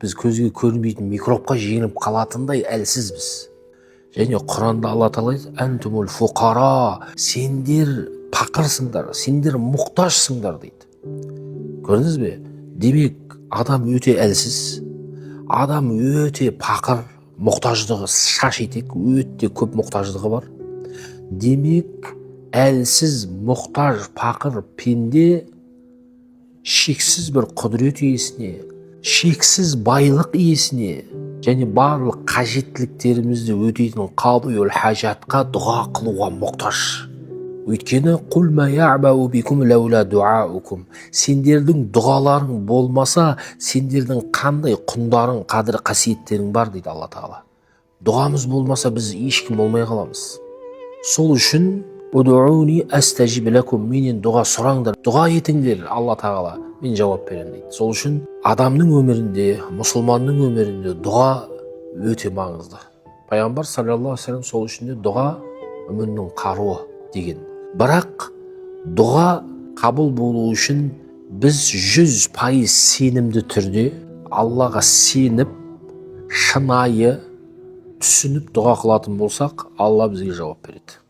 біз көзге көрінбейтін микробқа жеңіліп қалатындай әлсізбіз. Және Құранда Алла Тағала айтады, әнтумул фуқара, сендер пақырсыңдар, сендер мұқтажсыңдар дейді. Көрдіңіз бе? Демек, адам өте әлсіз, адам өте пақыр, мұқтаждығы, шаш етек өте көп мұқтаждығы бар. Демек, әлсіз, мұқтаж, пақыр пенде шексіз бір құдірет иесіне, шексіз байлық иесіне және барлық қажеттіліктерімізді өтейтін қадиюл хажатқа дұға қылуға мұқтаж. Өйткені құл ма яъбау бикум лаула дуаукум, сендердің дұғаларың болмаса, сендердің қандай құндарың, қадір қасиеттерің бар дейді Алла Тағала. Дұғамыз болмаса, біз ешкім болмай қаламыз. Сол үшін удууни астажиб лакум, менен дұға сұраңдар, дұға етіңдер, Алла Тағала, мен жауап беремін дейді. Сол үшін адамның өмірінде, мұсылманның өмірінде дұға өте маңызды. Пайғамбар саллаллаху алейхи ва саллям сол үшін де дұға өмірінің қаруы деген. Бірақ дұға қабыл болу үшін біз 100% сенімді түрде Аллаға сеніп, шынайы түсініп дұға қылатын болсақ, Алла бізге жауап береді.